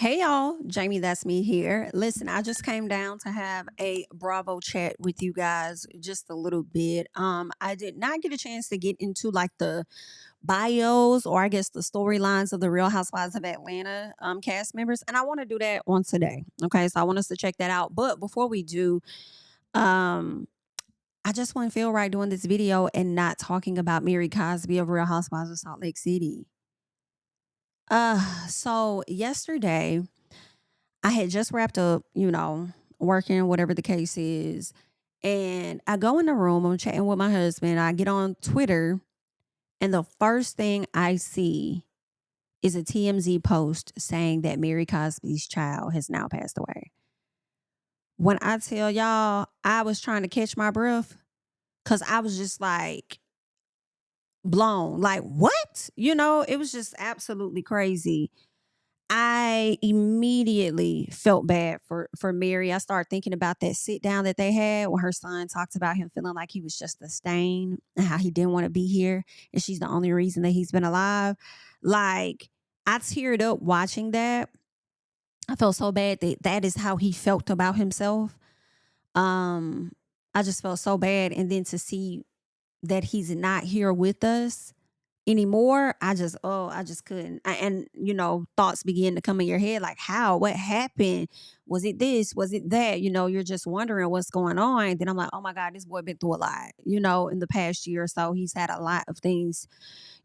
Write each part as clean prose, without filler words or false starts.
Hey y'all, Jamie, that's me here. Listen, I just came down to have a Bravo chat with you guys just a little bit. I did not get a chance to get into like the bios or I guess the storylines of the Real Housewives of Atlanta cast members, and I want to do that on today. Okay, so I want us to check that out. But before we do, um, I just wouldn't feel right doing this video and not talking about Mary Cosby of Real Housewives of Salt Lake City. So yesterday I had just wrapped up, working, whatever the case is. And I go in the room, I'm chatting with my husband. I get on Twitter, and the first thing I see is a TMZ post saying that Mary Cosby's child has now passed away. When I tell y'all, I was trying to catch my breath because I was just like blown. Like, what? It was just absolutely crazy. I immediately felt bad for Mary. I started thinking about that sit down that they had when her son talked about him feeling like he was just a stain and how he didn't want to be here and she's the only reason that he's been alive. Like, I teared up watching that. I felt so bad that that is how he felt about himself. Um I just felt so bad, and then to see that he's not here with us anymore, I just couldn't. And thoughts begin to come in your head like, how, what happened? Was it this? Was it that? You're just wondering what's going on. Then I'm like, oh my God, this boy been through a lot. In the past year or so, he's had a lot of things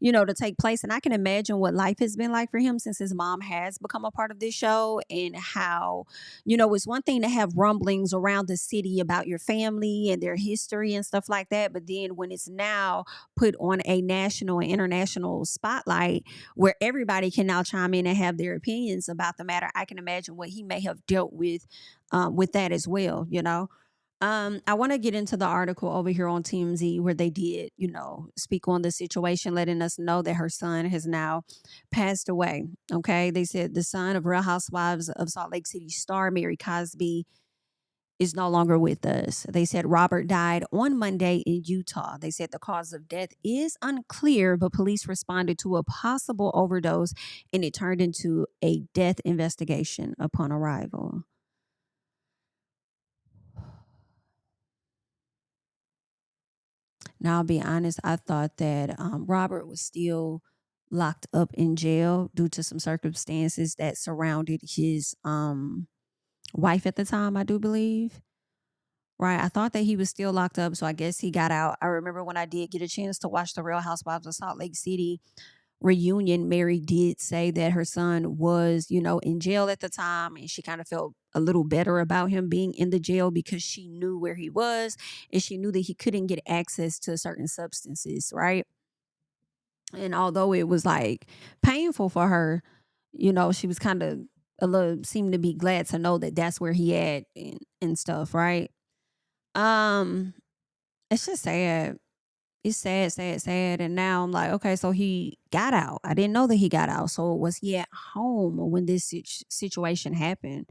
to take place. And I can imagine what life has been like for him since his mom has become a part of this show, and how, it's one thing to have rumblings around the city about your family and their history and stuff like that. But then when it's now put on a national and international spotlight where everybody can now chime in and have their opinions about the matter, I can imagine what he may have dealt with that as well. I want to get into the article over here on TMZ where they did, speak on the situation, letting us know that her son has now passed away. Okay. They said the son of Real Housewives of Salt Lake City star Mary Cosby is no longer with us. They said Robert died on Monday in Utah. They said the cause of death is unclear, but police responded to a possible overdose and it turned into a death investigation upon arrival. Now, I'll be honest, I thought that Robert was still locked up in jail due to some circumstances that surrounded his wife at the time, I do believe. Right. I thought that he was still locked up. So I guess he got out. I remember when I did get a chance to watch the Real Housewives of Salt Lake City reunion, Mary did say that her son was, in jail at the time, and she kind of felt a little better about him being in the jail because she knew where he was and she knew that he couldn't get access to certain substances, right? And although it was like painful for her, she was kind of a little seemed to be glad to know that that's where he at and stuff, right? Um, it's just sad. It's sad, sad, sad. And now I'm like, okay, so he got out. I didn't know that he got out. So was he at home when this situation happened?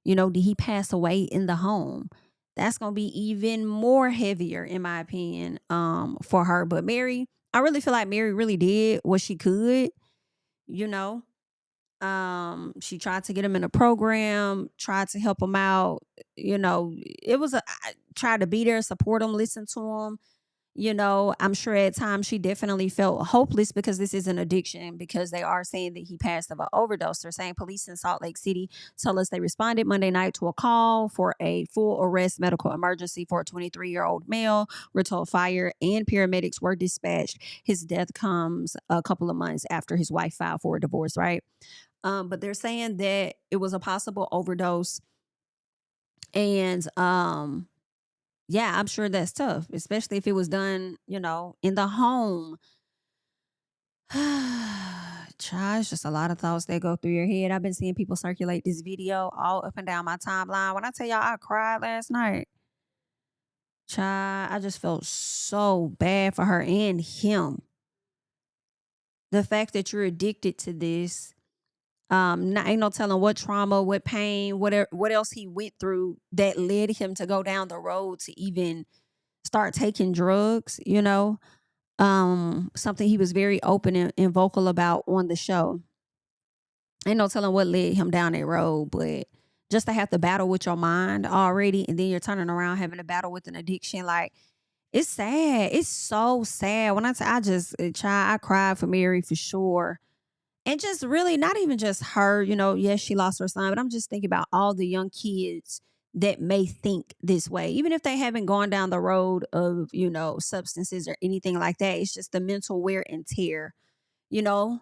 Did he pass away in the home? That's gonna be even more heavier, in my opinion, for her. But Mary, I really feel like Mary really did what she could, you know. She tried to get him in a program, tried to help him out. It was I tried to be there, support him, listen to him. I'm sure at times she definitely felt hopeless because this is an addiction, because they are saying that he passed of an overdose. They're saying police in Salt Lake City tell us they responded Monday night to a call for a full arrest medical emergency for a 23-year-old male. We're told fire and paramedics were dispatched. His death comes a couple of months after his wife filed for a divorce, right? But they're saying that it was a possible overdose. And yeah, I'm sure that's tough, especially if it was done, in the home. Child, it's just a lot of thoughts that go through your head. I've been seeing people circulate this video all up and down my timeline. When I tell y'all I cried last night, child, I just felt so bad for her and him. The fact that you're addicted to this, ain't no telling what trauma, what pain, what else he went through that led him to go down the road to even start taking drugs. Something he was very open and vocal about on the show. Ain't no telling what led him down that road, but just to have to battle with your mind already, and then you're turning around having to battle with an addiction, like, it's sad. It's so sad. When I just, child, I cried for Mary for sure. And just really not even just her, yes, she lost her son, but I'm just thinking about all the young kids that may think this way, even if they haven't gone down the road of, substances or anything like that. It's just the mental wear and tear, you know?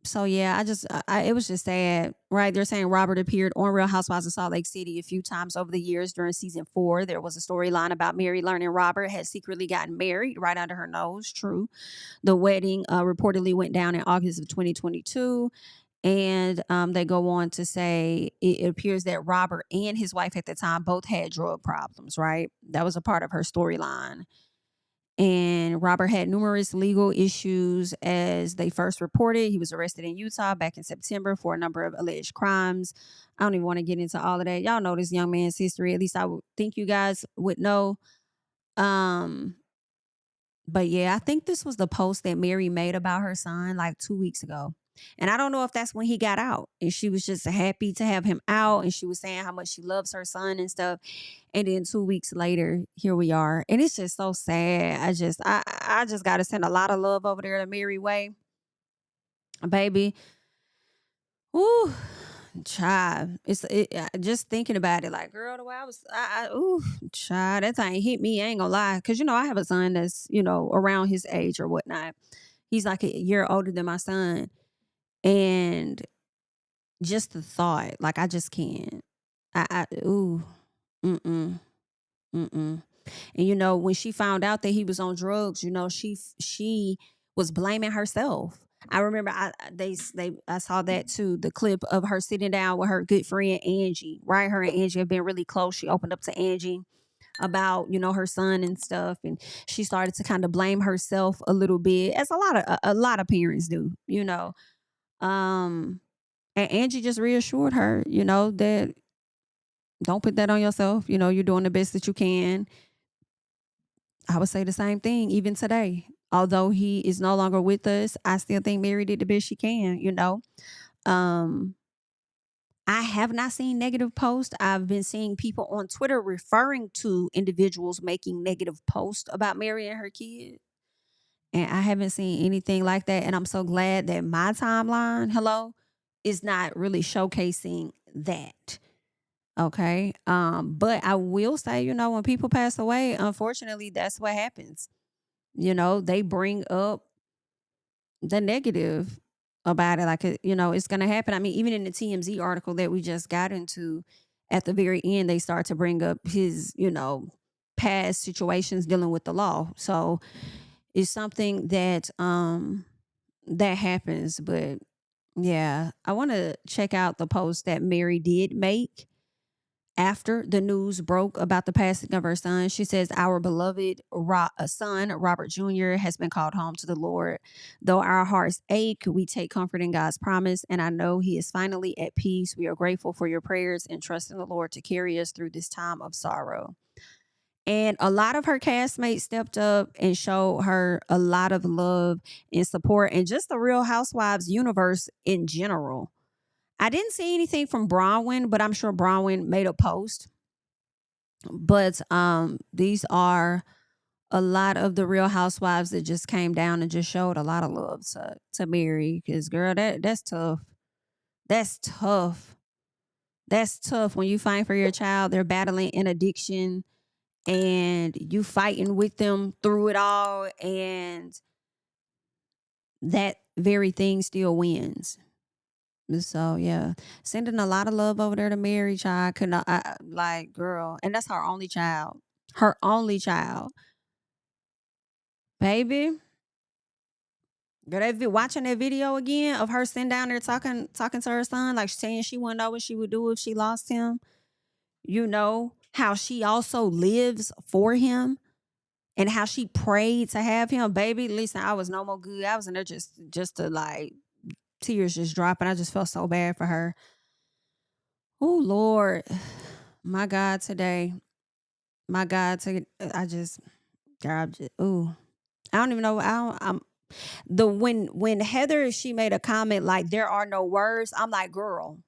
So yeah, it was just sad, right? They're saying Robert appeared on Real Housewives of Salt Lake City a few times over the years. During season 4, there was a storyline about Mary learning Robert had secretly gotten married right under her nose. True. The wedding reportedly went down in August of 2022. And they go on to say it appears that Robert and his wife at the time both had drug problems, right? That was a part of her storyline. And Robert had numerous legal issues as they first reported. He was arrested in Utah back in September for a number of alleged crimes. I don't even want to get into all of that. Y'all know this young man's history. At least I would think you guys would know. Um, but yeah, I think this was the post that Mary made about her son like 2 weeks ago. And I don't know if that's when he got out and she was just happy to have him out and she was saying how much she loves her son and stuff. And then 2 weeks later, here we are. And it's just so sad. I just gotta send a lot of love over there to Mary Way. Baby. Ooh, child. Just thinking about it, like, girl, the way ooh, child, that thing hit me. I ain't gonna lie. Cause I have a son that's, around his age or whatnot. He's like a year older than my son. And just the thought, like, I just can't. Ooh, mm-mm. Mm-mm. And when she found out that he was on drugs, she was blaming herself. I remember I saw that too, the clip of her sitting down with her good friend Angie, right? Her and Angie have been really close. She opened up to Angie about, her son and stuff, and she started to kind of blame herself a little bit, as a lot of parents do, Um and Angie just reassured her, that don't put that on yourself. You're doing the best that you can. I would say the same thing even today. Although he is no longer with us, I still think Mary did the best she can. Um, I have not seen negative posts. I've been seeing people on Twitter referring to individuals making negative posts about Mary and her kid. And I haven't seen anything like that. And I'm so glad that my timeline, hello, is not really showcasing that. Okay. But I will say, when people pass away, unfortunately, that's what happens. They bring up the negative about it. Like, it's going to happen. I mean, even in the TMZ article that we just got into, at the very end, they start to bring up his, past situations dealing with the law. So it's something that happens. But yeah, I want to check out the post that Mary did make after the news broke about the passing of her son. She says, our beloved son, Robert Jr., has been called home to the Lord. Though our hearts ache, we take comfort in God's promise, and I know he is finally at peace. We are grateful for your prayers and trust in the Lord to carry us through this time of sorrow. And a lot of her castmates stepped up and showed her a lot of love and support, and just the Real Housewives universe in general. I didn't see anything from Bronwyn, but I'm sure Bronwyn made a post. But these are a lot of the Real Housewives that just came down and just showed a lot of love to Mary. Because girl, that's tough. That's tough. That's tough when you fight for your child. They're battling an addiction and you fighting with them through it all, and that very thing still wins. So yeah, sending a lot of love over there to Mary, child. Could not, like, girl, and that's her only child. Her only child, baby. Girl, watching that video again of her sitting down there talking to her son, like saying she wouldn't know what she would do if she lost him. How she also lives for him and how she prayed to have him. Baby, listen, I was no more good. I was in there just to, like, tears just dropping. I just felt so bad for her. Oh Lord, my God, today, my God, I just, girl, ooh, I don't even know. When Heather, she made a comment like there are no words. I'm like, girl,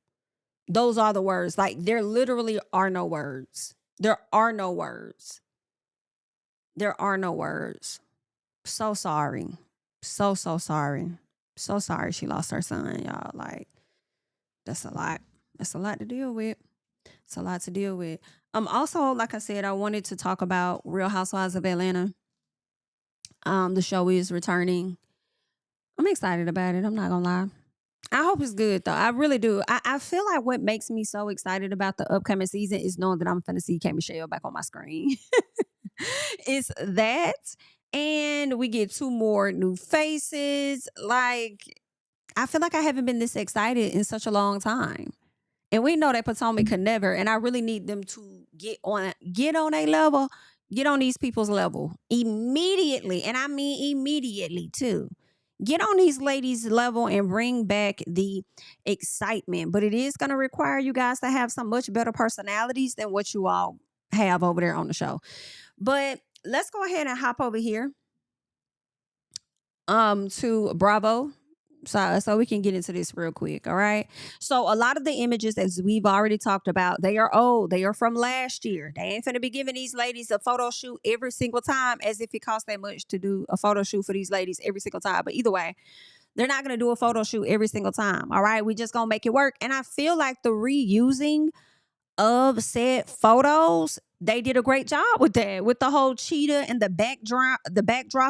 those are the words. Like there literally are no words. There are no words. There are no words. So sorry. So sorry. So sorry she lost her son, y'all. Like, that's a lot. That's a lot to deal with. It's a lot to deal with. Also, like I said, I wanted to talk about Real Housewives of Atlanta. The show is returning. I'm excited about it. I'm not gonna lie. I hope it's good though. I really do. I feel like what makes me so excited about the upcoming season is knowing that I'm finna see K Michelle back on my screen. It's that. And we get two more new faces. Like, I feel like I haven't been this excited in such a long time. And we know that Potomac could never. And I really need them to get on a level, get on these people's level immediately. And I mean immediately too. Get on these ladies' level and bring back the excitement. But it is going to require you guys to have some much better personalities than what you all have over there on the show. But let's go ahead and hop over here to Bravo. So we can get into this real quick. All right. So a lot of the images, as we've already talked about, they are old. They are from last year. They ain't finna be giving these ladies a photo shoot every single time, as if it costs that much to do a photo shoot for these ladies every single time. But either way, they're not gonna do a photo shoot every single time. All right. We just gonna make it work. And I feel like the reusing of said photos, they did a great job with that, with the whole cheetah and the backdrop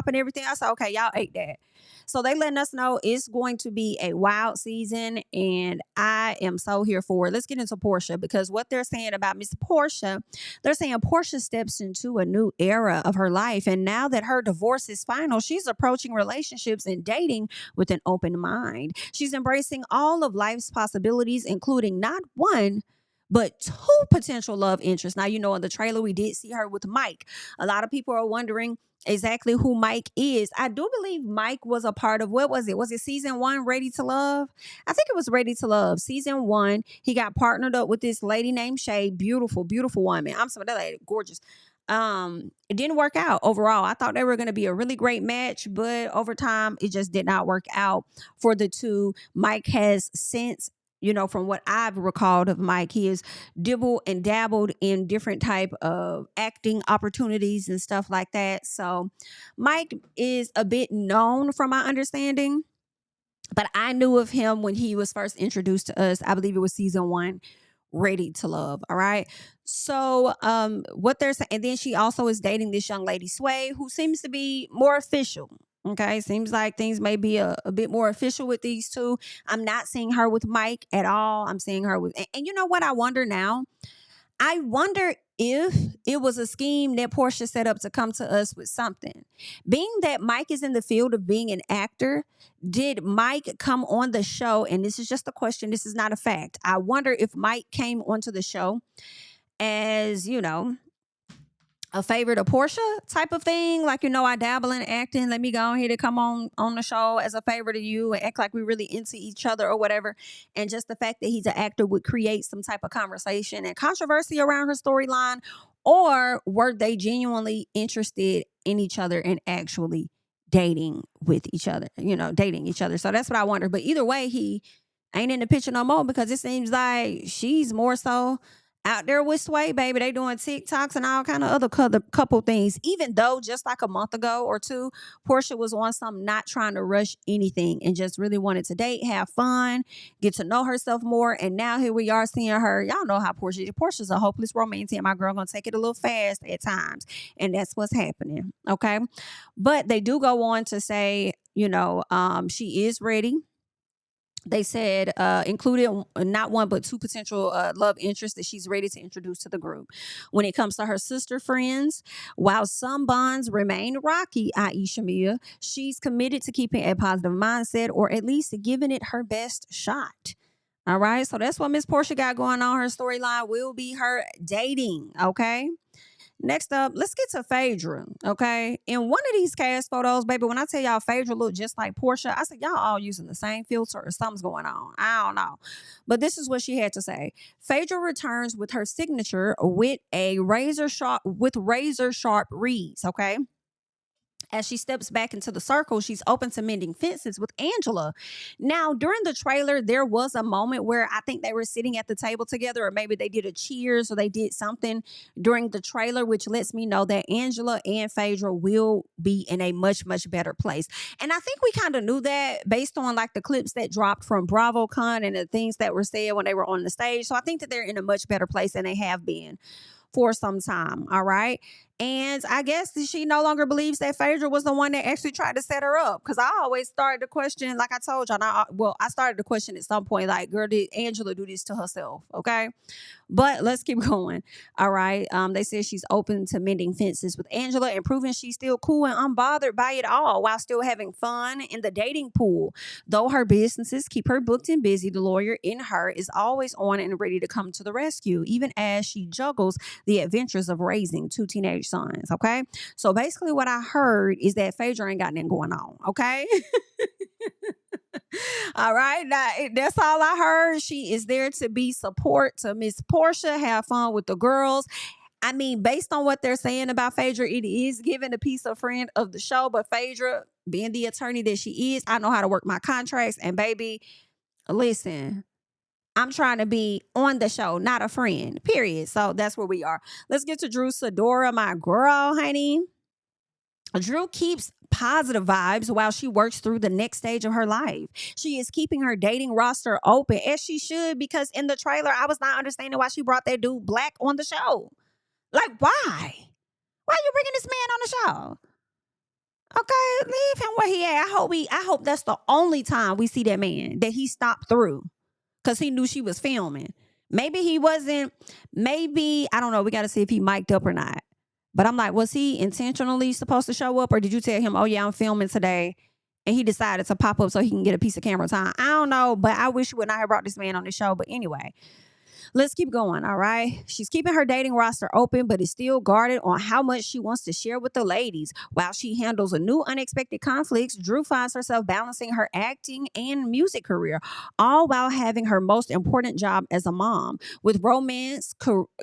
and everything. I said, okay, y'all ate that. So they letting us know it's going to be a wild season, and I am so here for it. Let's get into Porsha, because what they're saying about Miss Porsha, they're saying Porsha steps into a new era of her life, and now that her divorce is final, she's approaching relationships and dating with an open mind. She's embracing all of life's possibilities, including not one, but two potential love interests. Now, in the trailer, we did see her with Mike. A lot of people are wondering exactly who Mike is. I do believe Mike was a part of, what was it? Was it season 1, Ready to Love? I think it was Ready to Love. Season 1, he got partnered up with this lady named Shay. Beautiful, beautiful woman. I'm sorry, that lady, gorgeous. It didn't work out overall. I thought they were going to be a really great match, but over time, it just did not work out for the two. Mike has since, from what I've recalled of Mike, he has dibbled and dabbled in different type of acting opportunities and stuff like that. So Mike is a bit known from my understanding, but I knew of him when he was first introduced to us. I believe it was season 1, Ready to Love. All right. So what they're saying, and then she also is dating this young lady, Sway, who seems to be more official. Okay, seems like things may be a bit more official with these two. I'm not seeing her with Mike at all. I'm seeing her with, and you know what I wonder now? I wonder if it was a scheme that Porsha set up to come to us with something. Being that Mike is in the field of being an actor, did Mike come on the show? And this is just a question. This is not a fact. I wonder if Mike came onto the show as, a favorite of Porsha type of thing. Like, I dabble in acting. Let me go here to come on the show as a favorite of you and act like we really into each other or whatever. And just the fact that he's an actor would create some type of conversation and controversy around her storyline. Or were they genuinely interested in each other and actually dating with each other, dating each other? So that's what I wonder. But either way, he ain't in the picture no more, because it seems like she's more so out there with Sway, baby. They doing TikToks and all kind of other couple things. Even though just like a month ago or two, Porsha was on some not trying to rush anything and just really wanted to date, have fun, get to know herself more. And now here we are seeing her. Y'all know how Porsha is. Porsha's a hopeless romantic. My girl gonna take it a little fast at times. And that's what's happening. Okay. But they do go on to say, she is ready. They said included not one but two potential love interests that she's ready to introduce to the group. When it comes to her sister friends, while some bonds remain rocky, i.e. Shamea, she's committed to keeping a positive mindset, or at least giving it her best shot. All right, so that's what Miss Porsha got going on. Her storyline will be her dating, okay? Next up, let's get to Phaedra, okay? In one of these cast photos, baby, when I tell y'all Phaedra look just like Porsha, I said, y'all all using the same filter or something's going on. I don't know. But this is what she had to say. Phaedra returns with her signature with razor sharp reads, okay? As she steps back into the circle, she's open to mending fences with Angela. Now, during the trailer, there was a moment where I think they were sitting at the table together, or maybe they did a cheers or they did something during the trailer, which lets me know that Angela and Phaedra will be in a much, much better place. And I think we kind of knew that based on like the clips that dropped from BravoCon and the things that were said when they were on the stage. So I think that they're in a much better place than they have been for some time. All right. And I guess she no longer believes that Phaedra was the one that actually tried to set her up. Because I always started to question, like I told y'all, I started to question at some point, like, girl, did Angela do this to herself? Okay. But let's keep going. All right. They said she's open to mending fences with Angela and proving she's still cool and unbothered by it all while still having fun in the dating pool. Though her businesses keep her booked and busy, the lawyer in her is always on and ready to come to the rescue, even as she juggles the adventures of raising two teenage sons. Okay. So basically what I heard is that Phaedra ain't got nothing going on. Okay. All right. Now, that's all I heard. She is there to be support to Miss Porsha, have fun with the girls. I mean, based on what they're saying about Phaedra, it is giving a piece of friend of the show. But Phaedra, being the attorney that she is, I know how to work my contracts. And baby, listen, I'm trying to be on the show, not a friend, period. So that's where we are. Let's get to Drew Sidora, my girl, honey. Drew keeps positive vibes while she works through the next stage of her life. She is keeping her dating roster open, as she should, because in the trailer, I was not understanding why she brought that dude Black on the show. Like, why? Why are you bringing this man on the show? Okay, leave him where he at. I hope that's the only time we see that man, that he stopped through, because he knew she was filming. Maybe he wasn't. Maybe, I don't know. We got to see if he mic'd up or not. But I'm like, was he intentionally supposed to show up, or did you tell him, oh yeah, I'm filming today, and he decided to pop up so he can get a piece of camera time? I don't know, but I wish you would not have brought this man on the show. But anyway, let's keep going. All right. She's keeping her dating roster open, but is still guarded on how much she wants to share with the ladies. While she handles a new unexpected conflicts, Drew finds herself balancing her acting and music career, all while having her most important job as a mom. With romance,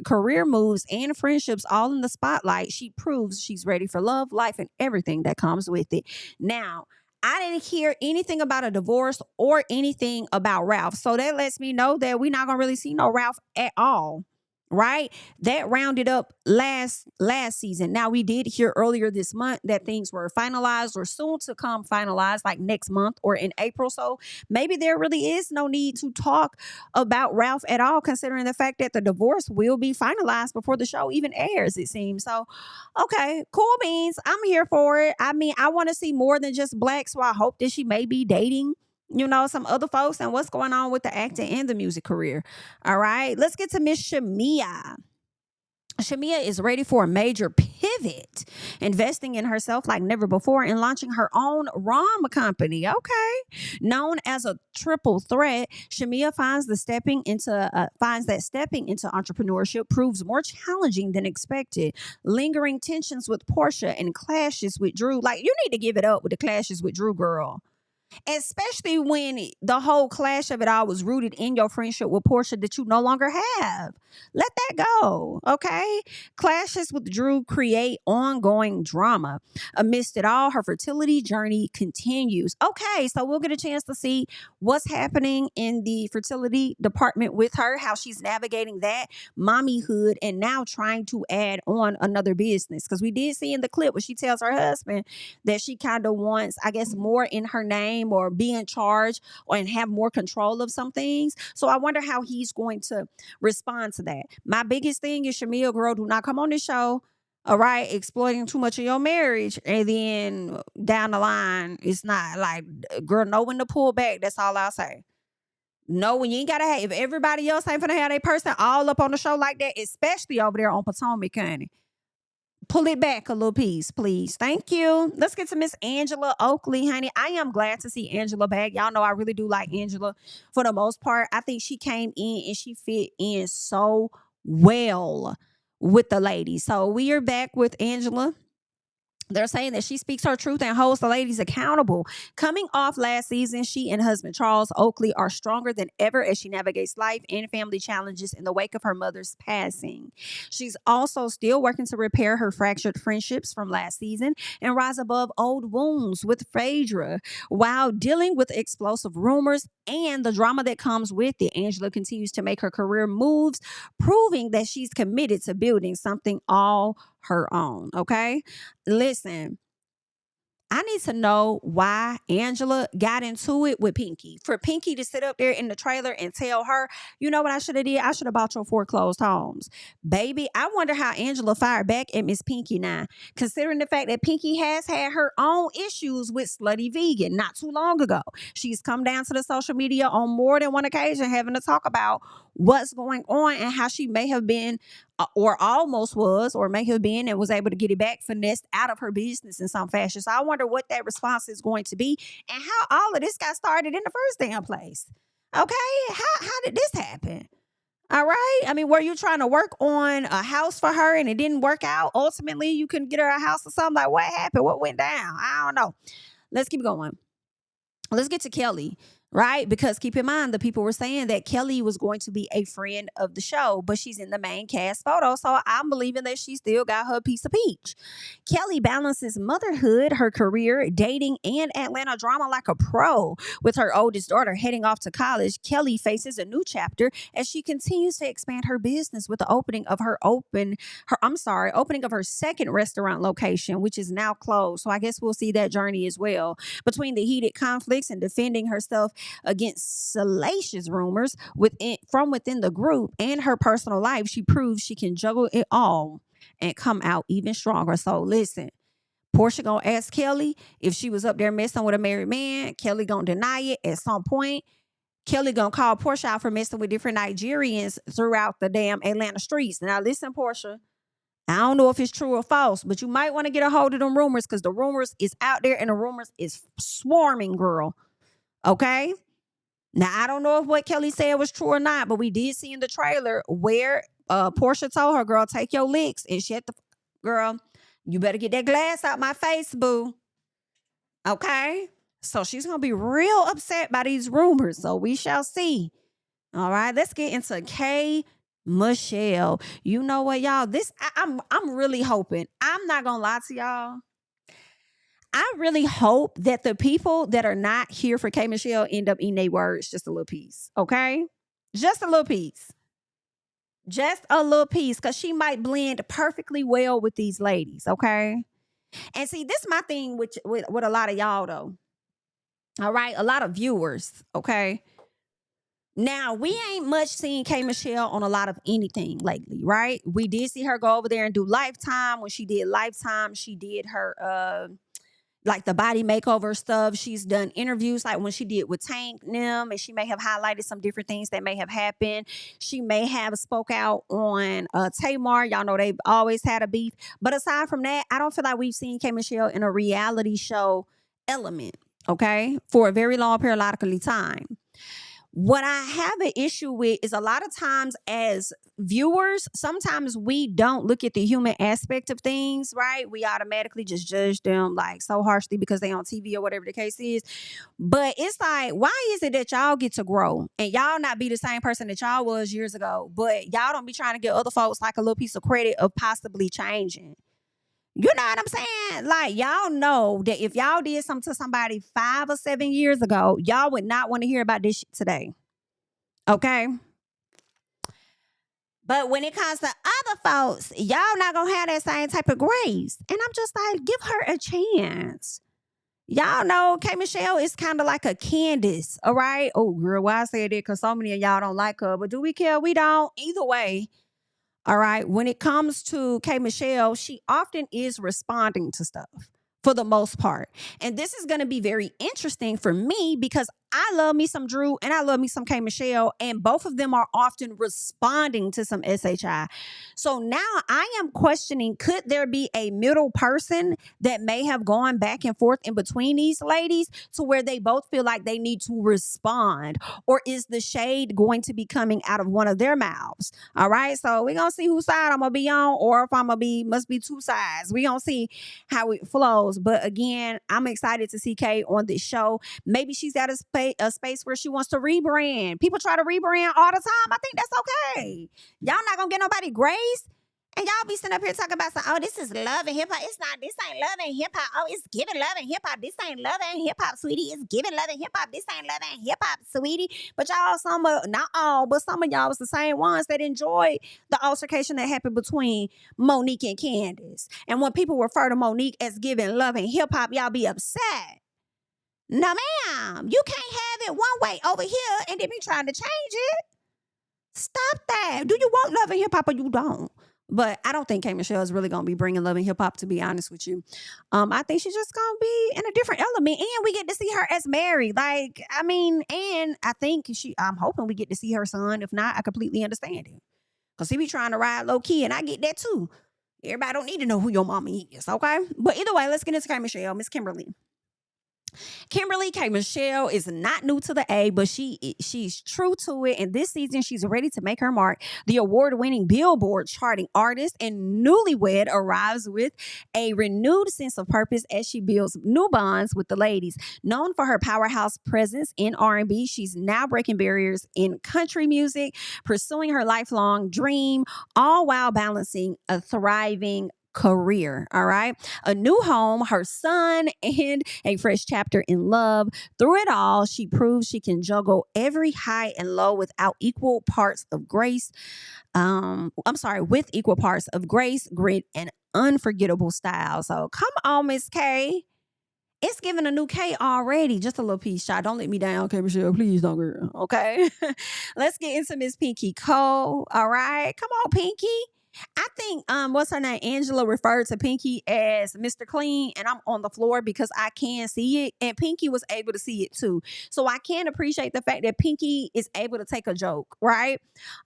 career moves, and friendships all in the spotlight, she proves she's ready for love, life, and everything that comes with it. Now, I didn't hear anything about a divorce or anything about Ralph. So that lets me know that we're not going to really see no Ralph at all. Right? That rounded up last season. Now, we did hear earlier this month that things were finalized or soon to come finalized, like next month or in April. So maybe there really is no need to talk about Ralph at all, considering the fact that the divorce will be finalized before the show even airs, it seems. So, okay, cool beans. I'm here for it. I mean, I want to see more than just Black, so I hope that she may be dating, you know, some other folks, and what's going on with the acting and the music career. All right, let's get to Miss Shamea. Shamea is ready for a major pivot, investing in herself like never before and launching her own rom company. Okay. Known as a triple threat, Shamea finds that stepping into entrepreneurship proves more challenging than expected. Lingering tensions with Porsha and clashes with Drew. Like, you need to give it up with the clashes with Drew, girl. Especially when the whole clash of it all was rooted in your friendship with Porsha that you no longer have. Let that go, okay? Clashes with Drew create ongoing drama. Amidst it all, her fertility journey continues. Okay, so we'll get a chance to see what's happening in the fertility department with her, how she's navigating that mommyhood and now trying to add on another business. Because we did see in the clip where she tells her husband that she kind of wants, I guess, more in her name or be in charge and have more control of some things. So I wonder how he's going to respond to that. My biggest thing is, Shamea, girl, do not come on this show, all right, exploiting too much of your marriage, and then down the line, it's not like, girl, know when to pull back. That's all I'll say. No, when you ain't gotta have, if everybody else ain't finna have their person all up on the show like that, especially over there on Potomac County, pull it back a little piece, please. Thank you. Let's get to Miss Angela Oakley, honey. I am glad to see Angela back. Y'all know I really do like Angela for the most part. I think she came in and she fit in so well with the ladies. So we are back with Angela. They're saying that she speaks her truth and holds the ladies accountable. Coming off last season, she and husband Charles Oakley are stronger than ever as she navigates life and family challenges in the wake of her mother's passing. She's also still working to repair her fractured friendships from last season and rise above old wounds with Phaedra. While dealing with explosive rumors and the drama that comes with it, Angela continues to make her career moves, proving that she's committed to building something all her own. Okay. Listen, I need to know why Angela got into it with Pinky. For Pinky to sit up there in the trailer and tell her, you know what I should have did? I should have bought your foreclosed homes. Baby, I wonder how Angela fired back at Miss Pinky now, considering the fact that Pinky has had her own issues with Slutty Vegan not too long ago. She's come down to the social media on more than one occasion having to talk about what's going on and how she may have been or almost was or may have been and was able to get it back finessed out of her business in some fashion. So I wonder what that response is going to be and how all of this got started in the first damn place. Okay, how did this happen? All right. I mean, were you trying to work on a house for her and it didn't work out? Ultimately, you couldn't get her a house or something. Like, what happened? What went down? I don't know. Let's keep going. Let's get to Kelly, right? Because keep in mind, the people were saying that Kelly was going to be a friend of the show, but she's in the main cast photo. So I'm believing that she still got her piece of peach. Kelly balances motherhood, her career, dating, and Atlanta drama like a pro. With her oldest daughter heading off to college, Kelly faces a new chapter as she continues to expand her business with the opening of opening of her second restaurant location, which is now closed. So I guess we'll see that journey as well. Between the heated conflicts and defending herself against salacious rumors from within the group and her personal life, she proves she can juggle it all and come out even stronger. So listen, Porsha gonna ask Kelly if she was up there messing with a married man. Kelly gonna deny it at some point. Kelly gonna call Porsha out for messing with different Nigerians throughout the damn Atlanta streets. Now listen, Porsha, I don't know if it's true or false, but you might want to get a hold of them rumors because the rumors is out there and the rumors is swarming, girl. Okay? Now, I don't know if what Kelly said was true or not, but we did see in the trailer where Porsha told her, girl, take your licks. And she had to, girl, you better get that glass out my face, boo. Okay? So she's going to be real upset by these rumors. So we shall see. All right, let's get into K. Michelle. You know what, y'all? I'm really hoping. I'm not gonna lie to y'all. I really hope that the people that are not here for K. Michelle end up eating their words just a little piece. Okay, just a little piece. Just a little piece, because she might blend perfectly well with these ladies. Okay, and see, this is my thing with a lot of y'all though. All right, a lot of viewers. Okay. Now, we ain't much seen K. Michelle on a lot of anything lately, right? We did see her go over there and do Lifetime. When she did Lifetime, she did her, like the body makeover stuff. She's done interviews like when she did with Tank Nim, and she may have highlighted some different things that may have happened. She may have spoke out on Tamar. Y'all know they've always had a beef. But aside from that, I don't feel like we've seen K. Michelle in a reality show element, okay, for a very long periodically time. What I have an issue with is a lot of times as viewers, sometimes we don't look at the human aspect of things, right? We automatically just judge them like so harshly because they on TV or whatever the case is. But it's like, why is it that y'all get to grow and y'all not be the same person that y'all was years ago, but y'all don't be trying to get other folks like a little piece of credit of possibly changing? You know what I'm saying? Like, y'all know that if y'all did something to somebody 5 or 7 years ago, y'all would not want to hear about this shit today. Okay? But when it comes to other folks, y'all not going to have that same type of grace. And I'm just like, give her a chance. Y'all know K. Michelle is kind of like a Candace, all right? Oh, girl, why I said it? Because so many of y'all don't like her. But do we care? We don't. Either way. All right. When it comes to K. Michelle, she often is responding to stuff for the most part. And this is going to be very interesting for me because I love me some Drew and I love me some K Michelle, and both of them are often responding to some SHI. So now I am questioning, could there be a middle person that may have gone back and forth in between these ladies to where they both feel like they need to respond? Or is the shade going to be coming out of one of their mouths? All right. So we're gonna see whose side I'm gonna be on, or if I'm gonna be, must be two sides. We're gonna see how it flows. But again, I'm excited to see Kay on this show. Maybe she's at a space where she wants to rebrand. People try to rebrand all the time. I think that's okay. Y'all not gonna get nobody grace. And y'all be sitting up here talking about, oh, this is love and hip hop. It's not, this ain't love and hip hop. Oh, it's giving love and hip hop. This ain't love and hip hop, sweetie. It's giving love and hip hop. This ain't love and hip hop, sweetie. But y'all, not all, but some of y'all was the same ones that enjoyed the altercation that happened between Monique and Candace. And when people refer to Monique as giving love and hip hop, y'all be upset. No, ma'am. You can't have it one way over here and then be trying to change it. Stop that. Do you want love and hip hop or you don't? But I don't think K Michelle is really going to be bringing love and hip hop, to be honest with you. I think she's just going to be in a different element. And we get to see her as married. Like, I mean, and I think I'm hoping we get to see her son. If not, I completely understand it. Because he be trying to ride low key, and I get that too. Everybody don't need to know who your mama is, okay? But either way, let's get into K Michelle. Miss Kimberly. Kimberly K. Michelle is not new to the A, but she's true to it. And this season, she's ready to make her mark. The award-winning Billboard charting artist and newlywed arrives with a renewed sense of purpose as she builds new bonds with the ladies. Known for her powerhouse presence in R&B, she's now breaking barriers in country music, pursuing her lifelong dream, all while balancing a thriving career. All right. A new home, her son, and a fresh chapter in love. Through it all, she proves she can juggle every high and low without equal parts of grace. With equal parts of grace, grit, and unforgettable style. So come on, Miss K. It's giving a new K already. Just a little piece shot. Don't let me down, K Michelle. Please don't, girl. Okay. Let's get into Miss Pinky Cole. All right. Come on, Pinky. I think what's her name? Angela referred to Pinky as Mr. Clean, and I'm on the floor because I can see it, and Pinky was able to see it too. So I can appreciate the fact that Pinky is able to take a joke, right?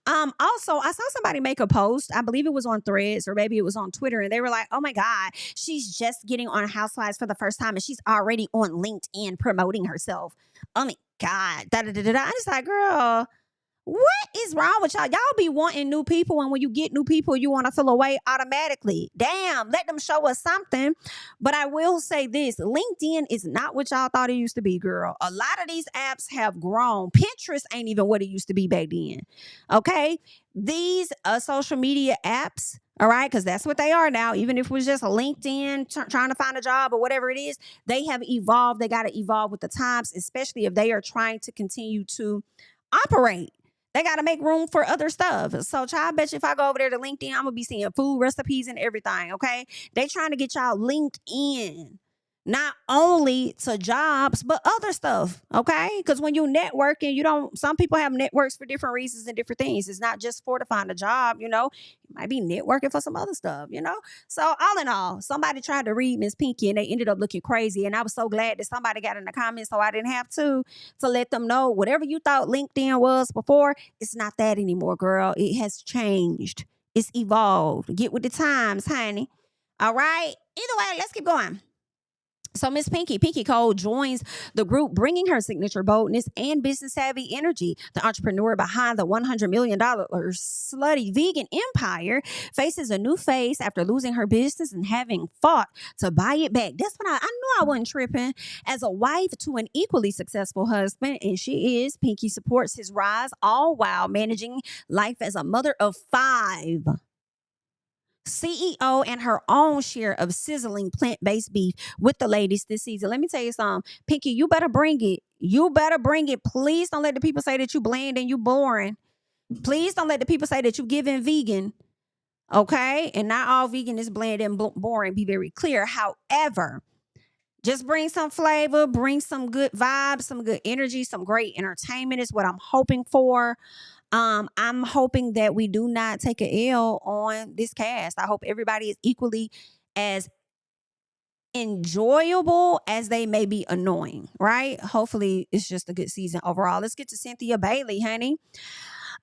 Also, I saw somebody make a post. I believe it was on Threads or maybe it was on Twitter, and they were like, "Oh my God, she's just getting on Housewives for the first time, and she's already on LinkedIn promoting herself." Oh my God, da da da da. I just like, girl. What is wrong with y'all? Y'all be wanting new people, and when you get new people, you want to feel away automatically. Damn, let them show us something. But I will say this, LinkedIn is not what y'all thought it used to be, girl. A lot of these apps have grown. Pinterest ain't even what it used to be back then. Okay? These social media apps, all right, because that's what they are now. Even if it was just a LinkedIn trying to find a job or whatever it is, they have evolved. They got to evolve with the times, especially if they are trying to continue to operate. They got to make room for other stuff. So, child, I bet you if I go over there to LinkedIn, I'm going to be seeing food recipes and everything, okay? They trying to get y'all linked in. Not only to jobs, but other stuff, okay? Because when you networking, some people have networks for different reasons and different things. It's not just for to find a job, you might be networking for some other stuff, So all in all, somebody tried to read Miss Pinky and they ended up looking crazy. And I was so glad that somebody got in the comments so I didn't have to let them know whatever you thought LinkedIn was before, it's not that anymore, girl. It has changed. It's evolved. Get with the times, honey. All right? Either way, let's keep going. So Miss Pinky Cole joins the group, bringing her signature boldness and business savvy energy. The entrepreneur behind the $100 million slutty vegan empire faces a new phase after losing her business and having fought to buy it back. That's when I knew I wasn't tripping. As a wife to an equally successful husband, and she is, Pinky supports his rise, all while managing life as a mother of 5. CEO and her own share of sizzling plant-based beef with the ladies this season. Let me tell you something. Pinky, you better bring it. You better bring it. Please don't let the people say that you bland and you boring. Please don't let the people say that you giving vegan. Okay? And not all vegan is bland and boring. Be very clear. However, just bring some flavor, bring some good vibes, some good energy, some great entertainment is what I'm hoping for. I'm hoping that we do not take a L on this cast. I hope everybody is equally as enjoyable as they may be annoying, right? Hopefully it's just a good season overall. Let's get to Cynthia Bailey, honey.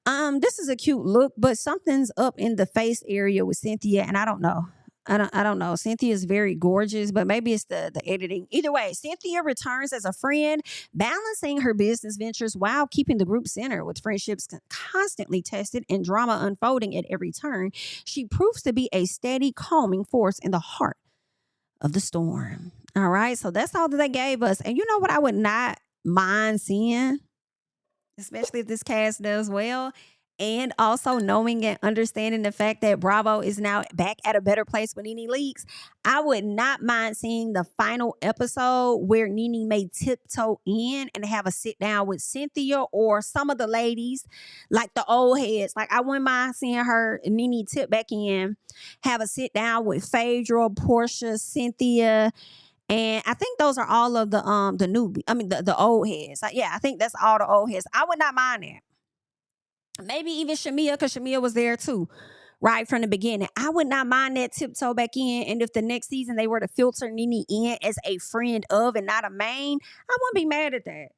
This is a cute look, but something's up in the face area with Cynthia, and I don't know. I don't know. Cynthia is very gorgeous, but maybe it's the editing. Either way, Cynthia returns as a friend, balancing her business ventures while keeping the group centered. With friendships constantly tested and drama unfolding at every turn, she proves to be a steady, calming force in the heart of the storm. All right, so that's all that they gave us. And you know what I would not mind seeing, especially if this cast does well, and also knowing and understanding the fact that Bravo is now back at a better place with Nene Leakes, I would not mind seeing the final episode where Nene may tiptoe in and have a sit down with Cynthia or some of the ladies, like the old heads. Like, I wouldn't mind seeing her, Nene, tip back in, have a sit down with Phaedra, Porsha, Cynthia. And I think those are all of the newbie. I mean, the old heads. Like, yeah, I think that's all the old heads. I would not mind that. Maybe even Shamea, because Shamea was there too, right from the beginning. I would not mind that tiptoe back in. And if the next season they were to filter Nene in as a friend of and not a main, I wouldn't be mad at that.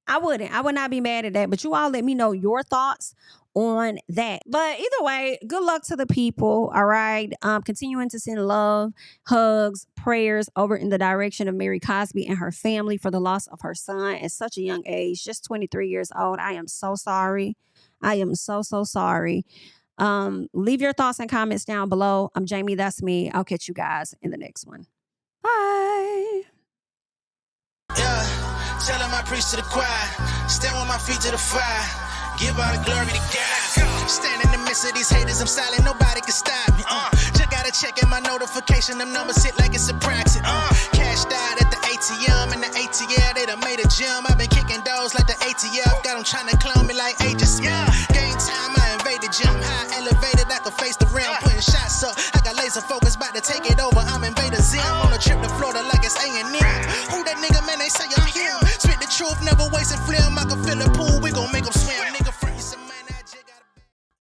I wouldn't. I would not be mad at that. But you all let me know your thoughts on that. But either way, good luck to the people. All right. Continuing to send love, hugs, prayers over in the direction of Mary Cosby and her family for the loss of her son at such a young age, just 23 years old. I am so sorry. I am so sorry. Leave your thoughts and comments down below. I'm Jamie. That's me. I'll catch you guys in the next one. Bye. Yeah, tell him I preach to the choir. Stand with my feet to the fire. Give all the glory to God. Stand in the midst of these haters. I'm silent. Nobody can stop me. Just gotta check in my notification. Them numbers hit like it's a praxis. Cashed out at the ATM and the ATL. They done made a gym. I've been kicking doors like the ATF. Got them trying to clone me like Agent Smith. Game time, I invaded gym. High elevated, I can face the rim. Putting shots up. I got laser focus, about to take it over. I'm Invader Zim. On a trip to Florida like it's A&M. Who that nigga, man? They say I'm him. Spit the truth, never wasting film. I can feel the pool. We gon' make them swim, nigga.